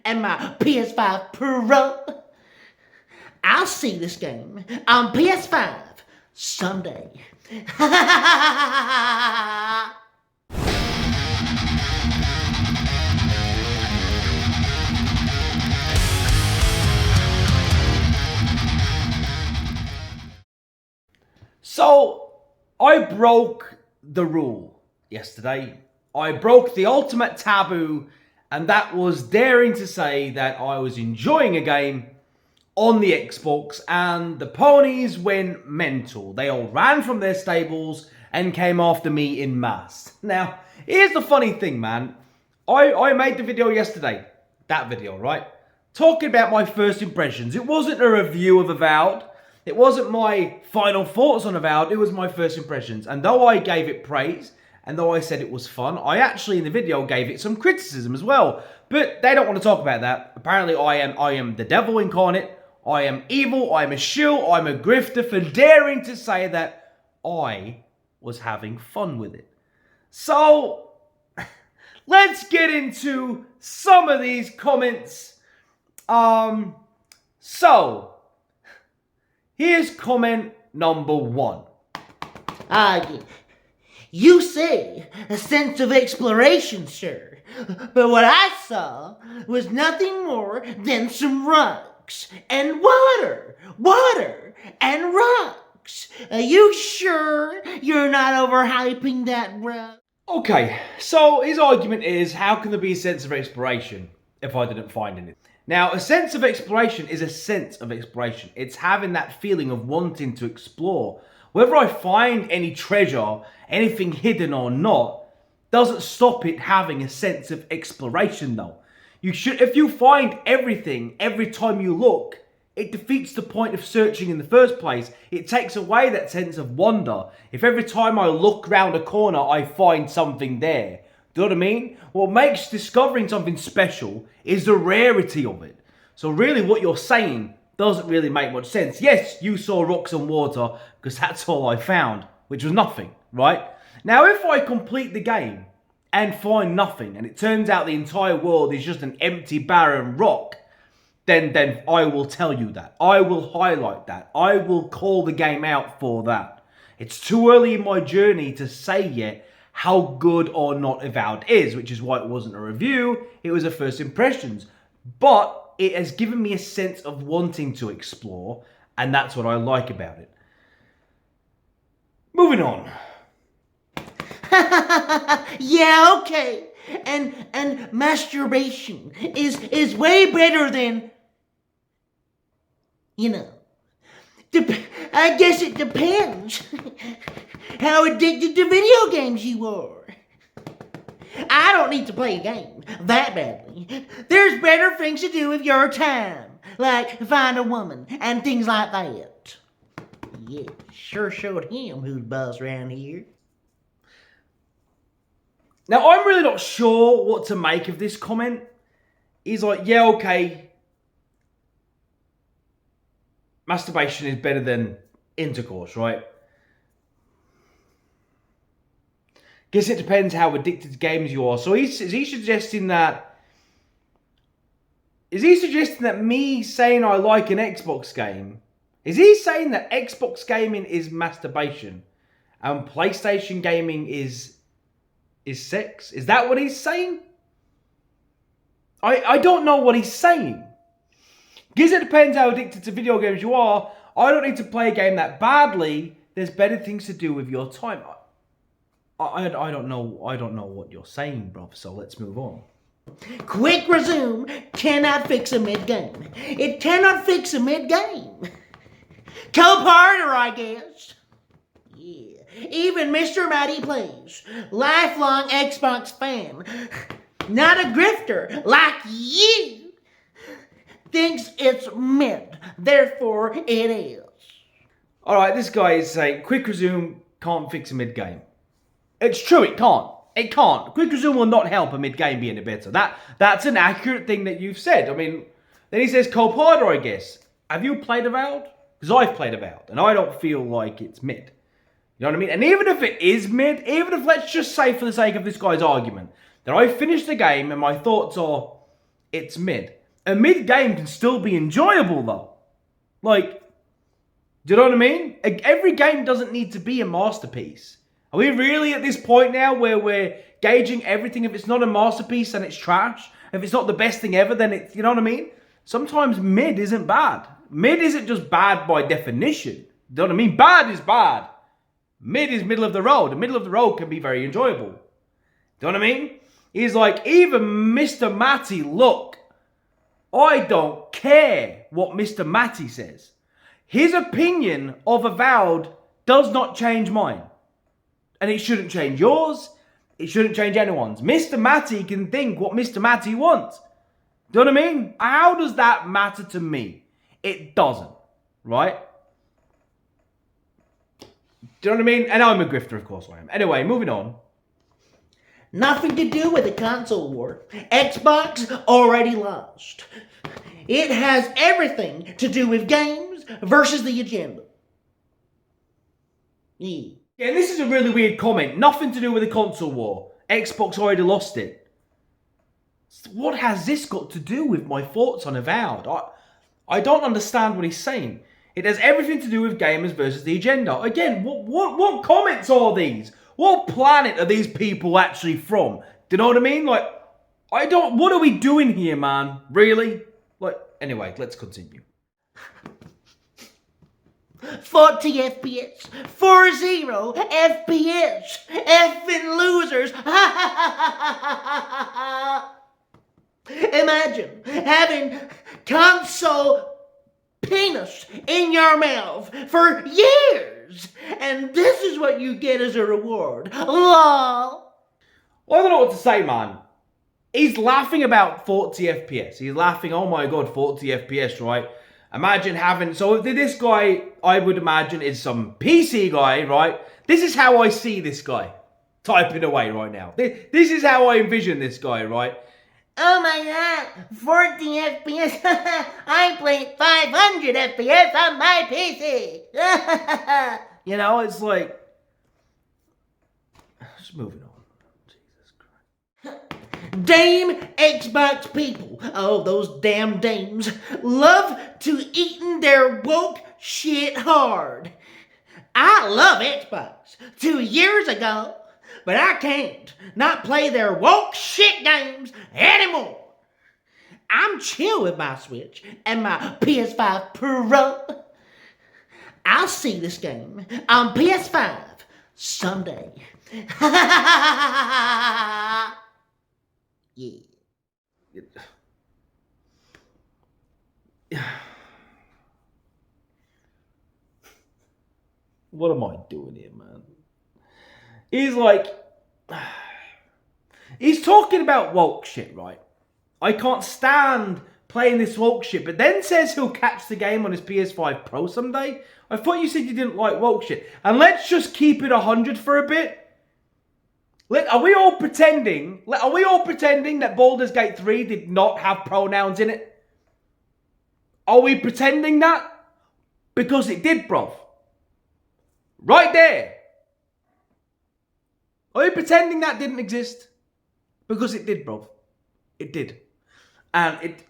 and my PS5 Pro. I'll see this game on PS5 someday. So, I broke the rule yesterday. I broke the ultimate taboo, and that was daring to say that I was enjoying a game on the Xbox, and the ponies went mental. They all ran from their stables and came after me in mass. Now, here's the funny thing, man. I made the video yesterday. That video, right? Talking about my first impressions. It wasn't a review of Avowed. It wasn't my final thoughts on Avowed. It was my first impressions. And though I gave it praise, and though I said it was fun, I actually in the video gave it some criticism as well. But they don't want to talk about that. Apparently I am the devil incarnate. I am evil, I'm a shill, I'm a grifter for daring to say that I was having fun with it. So, let's get into some of these comments. Here's comment number 1. You say a sense of exploration, sir. But what I saw was nothing more than some rocks and water and rocks. Are you sure you're not overhyping that, bro? Okay, so his argument is, how can there be a sense of exploration if I didn't find anything? Now, a sense of exploration is a sense of exploration. It's having that feeling of wanting to explore. Whether I find any treasure, anything hidden or not, doesn't stop it having a sense of exploration though. If you find everything every time you look, it defeats the point of searching in the first place. It takes away that sense of wonder. If every time I look round a corner, I find something there. Do you know what I mean? What makes discovering something special is the rarity of it. So really what you're saying doesn't really make much sense. Yes, you saw rocks and water because that's all I found, which was nothing, right? Now, if I complete the game and find nothing, and it turns out the entire world is just an empty, barren rock, then I will tell you that. I will highlight that. I will call the game out for that. It's too early in my journey to say yet how good or not Avowed is, which is why it wasn't a review, it was a first impressions. But it has given me a sense of wanting to explore, and that's what I like about it. Moving on. Yeah, okay. And masturbation is way better than, you know. I guess it depends how addicted to video games you are. I don't need to play a game that badly. There's better things to do with your time, like find a woman and things like that. Yeah, sure showed him who's boss around here. Now, I'm really not sure what to make of this comment. He's like, yeah, okay. Masturbation is better than intercourse, right? Guess it depends how addicted to games you are. So is he suggesting that... Is he suggesting that me saying I like an Xbox game... Is he saying that Xbox gaming is masturbation and PlayStation gaming is sex? Is that what he's saying? I don't know what he's saying. Guess it depends how addicted to video games you are. I don't need to play a game that badly. There's better things to do with your time. I don't know what you're saying, bro. So let's move on. Quick resume cannot fix a mid-game. It cannot fix a mid-game. Co-partner, I guess. Yeah. Even Mr. Matty Plays, lifelong Xbox fan, not a grifter like you, thinks it's mid. Therefore, it is. Alright, this guy is saying quick resume can't fix a mid-game. It's true, it can't. It can't. Quick resume will not help a mid-game be any better. That's an accurate thing that you've said. I mean, then he says cold harder, I guess. Have you played Avowed? Because I've played Avowed, and I don't feel like it's mid. You know what I mean? And even if it is mid, even if, let's just say for the sake of this guy's argument, that I finished the game and my thoughts are, it's mid. A mid game can still be enjoyable though. Like, do you know what I mean? Every game doesn't need to be a masterpiece. Are we really at this point now where we're gauging everything? If it's not a masterpiece, then it's trash. If it's not the best thing ever, then it's, you know what I mean? Sometimes mid isn't bad. Mid isn't just bad by definition. You know what I mean? Bad is bad. Mid is middle of the road. The middle of the road can be very enjoyable. Do you know what I mean? He's like, even Mr. Matty, look, I don't care what Mr. Matty says. His opinion of Avowed does not change mine. And it shouldn't change yours. It shouldn't change anyone's. Mr. Matty can think what Mr. Matty wants. Do you know what I mean? How does that matter to me? It doesn't. Right? Do you know what I mean? And I'm a grifter, of course I am. Anyway, moving on. Nothing to do with the console war. Xbox already lost. It has everything to do with games versus the agenda. Yeah. Yeah, this is a really weird comment. Nothing to do with the console war. Xbox already lost it. What has this got to do with my thoughts on Avowed? I don't understand what he's saying. It has everything to do with gamers versus the agenda. Again, what comments are these? What planet are these people actually from? Do you know what I mean? Like, what are we doing here, man? Really? Like, anyway, let's continue. 40 FPS, 40 FPS, effing losers. Imagine having console penis in your mouth for years, and this is what you get as a reward. Lol. Well, I don't know what to say, man. He's laughing about 40 FPS. He's laughing, oh my god, 40 FPS, right? Imagine having, so this guy, I would imagine, is some PC guy, right? This is how I see this guy typing away right now. This is how I envision this guy, right? Oh my god, 40 FPS. I played 500 FPS on my PC. You know, it's like, just moving on. Jesus Christ. Dame Xbox people, oh those damn dames, love to eating their woke shit hard. I love Xbox 2 years ago, but I can't not play their woke shit games anymore. I'm chill with my Switch and my PS5 Pro. I'll see this game on PS5 someday. Yeah. What am I doing here, man? He's like, he's talking about woke shit, right? I can't stand playing this woke shit, but then says he'll catch the game on his PS5 Pro someday. I thought you said you didn't like woke shit. And let's just keep it 100 for a bit. Are we all pretending that Baldur's Gate 3 did not have pronouns in it? Are we pretending that? Because it did, bruv. Right there. Are you pretending that didn't exist? Because it did, bruv. It did. And it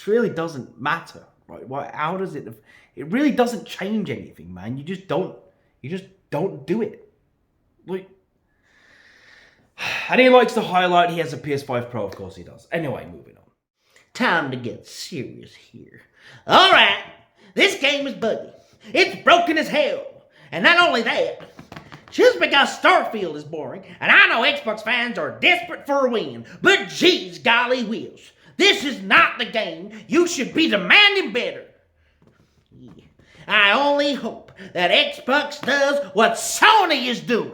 really doesn't matter, right? How does it really doesn't change anything, man. You just don't do it. Like, and he likes to highlight he has a PS5 Pro, of course he does. Anyway, moving on. Time to get serious here. Alright, this game is buggy. It's broken as hell. And not only that, just because Starfield is boring, and I know Xbox fans are desperate for a win, but geez golly whiz, this is not the game. You should be demanding better. Yeah. I only hope that Xbox does what Sony is doing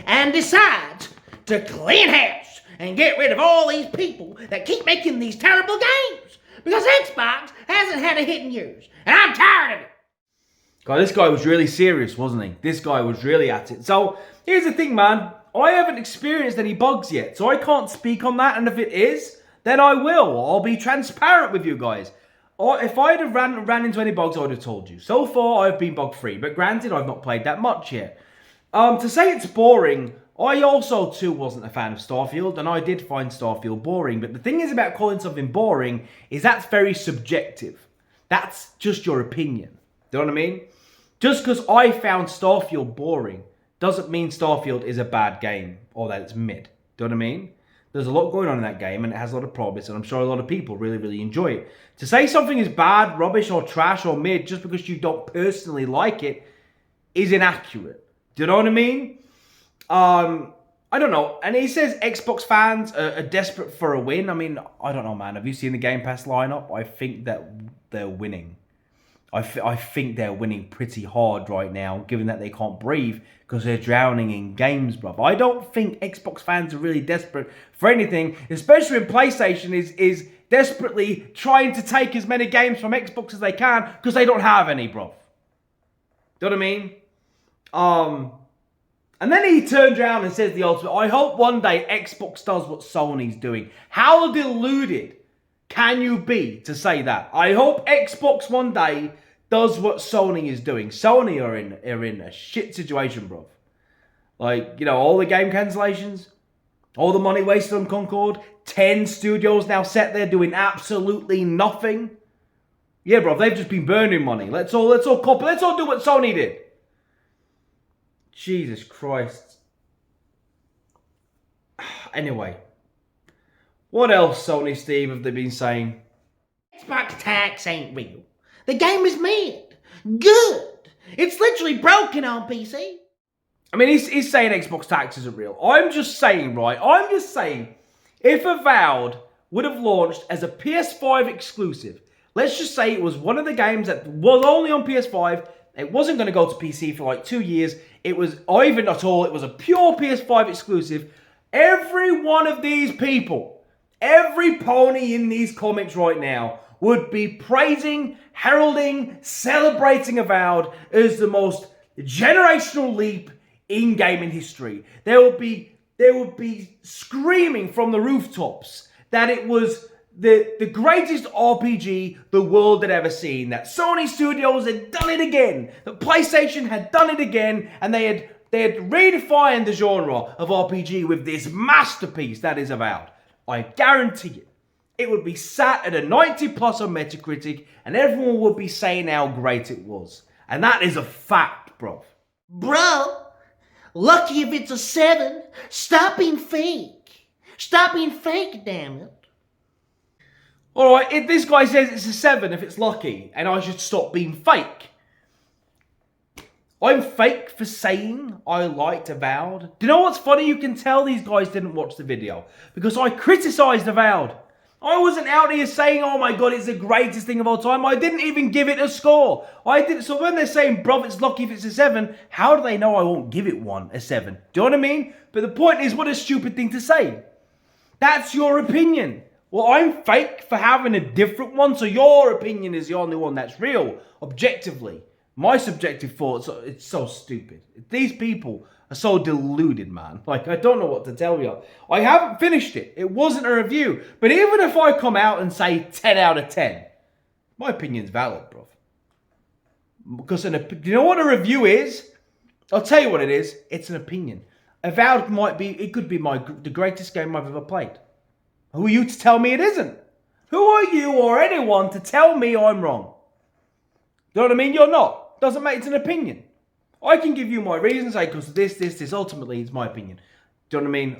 and decides to clean house and get rid of all these people that keep making these terrible games. Because Xbox hasn't had a hit in years, and I'm tired of it. God, this guy was really serious, wasn't he? This guy was really at it. So, here's the thing, man. I haven't experienced any bugs yet, so I can't speak on that. And if it is, then I will. I'll be transparent with you guys. Or if I'd have ran into any bugs, I would have told you. So far, I've been bug-free. But granted, I've not played that much yet. To say it's boring, I also too wasn't a fan of Starfield, and I did find Starfield boring. But the thing is about calling something boring is that's very subjective. That's just your opinion. Do you know what I mean? Just because I found Starfield boring doesn't mean Starfield is a bad game or that it's mid. Do you know what I mean? There's a lot going on in that game and it has a lot of problems, and I'm sure a lot of people really, really enjoy it. To say something is bad, rubbish, or trash, or mid just because you don't personally like it is inaccurate. Do you know what I mean? I don't know. And he says Xbox fans are desperate for a win. I mean, I don't know, man. Have you seen the Game Pass lineup? I think that they're winning. I think they're winning pretty hard right now, given that they can't breathe because they're drowning in games, bruv. I don't think Xbox fans are really desperate for anything, especially when PlayStation is desperately trying to take as many games from Xbox as they can because they don't have any, bruv. Do you know what I mean? And then he turns around and says the ultimate, I hope one day Xbox does what Sony's doing. How deluded can you be to say that? I hope Xbox one day does what Sony is doing. Sony are in a shit situation, bro. Like, you know, all the game cancellations, all the money wasted on Concord, 10 studios now set there doing absolutely nothing. Yeah, bro, they've just been burning money. Let's all copy. Let's all do what Sony did. Jesus Christ. Anyway, what else, Sony Steve, have they been saying? Xbox tax ain't real. The game is mid. Good. It's literally broken on PC. I mean, he's saying Xbox tax isn't real. I'm just saying, if Avowed would have launched as a PS5 exclusive, let's just say it was one of the games that was only on PS5, it wasn't going to go to PC for like 2 years, it was, or even at all, it was a pure PS5 exclusive, every one of these people, every pony in these comments right now would be praising, heralding, celebrating Avowed as the most generational leap in gaming history. They would be screaming from the rooftops that it was the greatest RPG the world had ever seen. That Sony Studios had done it again. That PlayStation had done it again, and they had redefined the genre of RPG with this masterpiece that is Avowed. I guarantee you, it would be sat at a 90 plus on Metacritic, and everyone would be saying how great it was. And that is a fact, bro. Bro, lucky if it's a 7. Stop being fake. Stop being fake, damn it. Alright, if this guy says it's a 7 if it's lucky, and I should stop being fake. I'm fake for saying I liked Avowed. Do you know what's funny? You can tell these guys didn't watch the video. Because I criticised Avowed. I wasn't out here saying, oh my god, it's the greatest thing of all time. I didn't even give it a score. So when they're saying, bro, it's lucky if it's a 7, how do they know I won't give it a 7? Do you know what I mean? But the point is, what a stupid thing to say. That's your opinion. Well, I'm fake for having a different one, so your opinion is the only one that's real, objectively. My subjective thoughts, it's so stupid. These people are so deluded, man. Like, I don't know what to tell you. I haven't finished it. It wasn't a review. But even if I come out and say 10 out of 10, my opinion's valid, bro. Because, you know what a review is? I'll tell you what it is. It's an opinion. Avowed it could be the greatest game I've ever played. Who are you to tell me it isn't? Who are you or anyone to tell me I'm wrong? You know what I mean? You're not. Doesn't matter, it's an opinion. I can give you my reasons, say, because this, ultimately, it's my opinion. Do you know what I mean?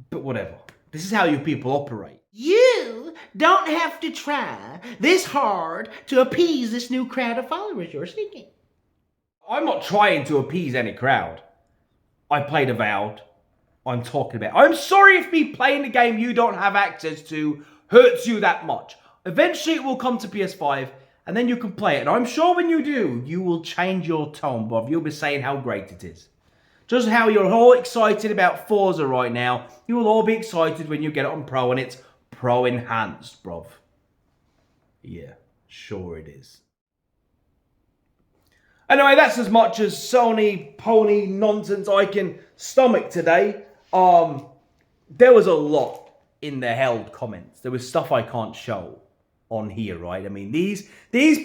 But whatever. This is how you people operate. You don't have to try this hard to appease this new crowd of followers you're seeking. I'm not trying to appease any crowd. I played Avowed. I'm talking about. I'm sorry if me playing the game you don't have access to hurts you that much. Eventually it will come to PS5 and then you can play it. And I'm sure when you do, you will change your tone, bruv. You'll be saying how great it is. Just how you're all excited about Forza right now, you will all be excited when you get it on Pro and it's Pro enhanced, bruv. Yeah, sure it is. Anyway, that's as much as Sony pony nonsense I can stomach today. There was a lot in the held comments. There was stuff I can't show on here, right? I mean, these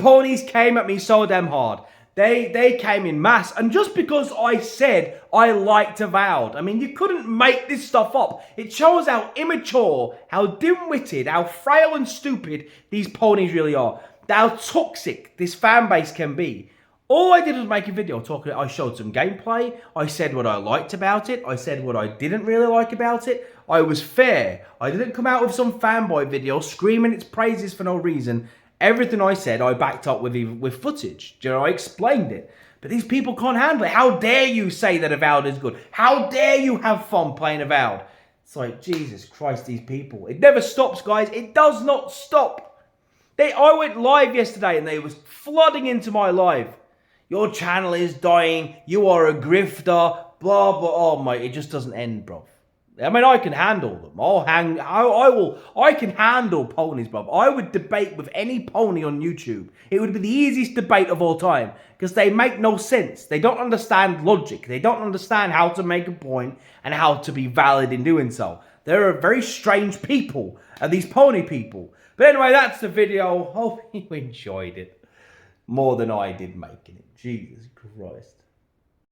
ponies came at me so damn hard. They came in mass. And just because I said I liked Avowed, I mean, you couldn't make this stuff up. It shows how immature, how dim-witted, how frail and stupid these ponies really are. How toxic this fan base can be. All I did was make a video talking. I showed some gameplay. I said what I liked about it. I said what I didn't really like about it. I was fair. I didn't come out with some fanboy video screaming its praises for no reason. Everything I said, I backed up with footage. Do you know, I explained it. But these people can't handle it. How dare you say that Avowed is good? How dare you have fun playing Avowed? It's like, Jesus Christ, these people. It never stops, guys. It does not stop. I went live yesterday and they was flooding into my live. Your channel is dying. You are a grifter. Blah, blah. Oh, my, it just doesn't end, bro. I mean, I can handle them. I can handle ponies, bro. I would debate with any pony on YouTube. It would be the easiest debate of all time. Because they make no sense. They don't understand logic. They don't understand how to make a point and how to be valid in doing so. They're a very strange people, these pony people. But anyway, that's the video. Hope you enjoyed it more than I did making it. Jesus Christ.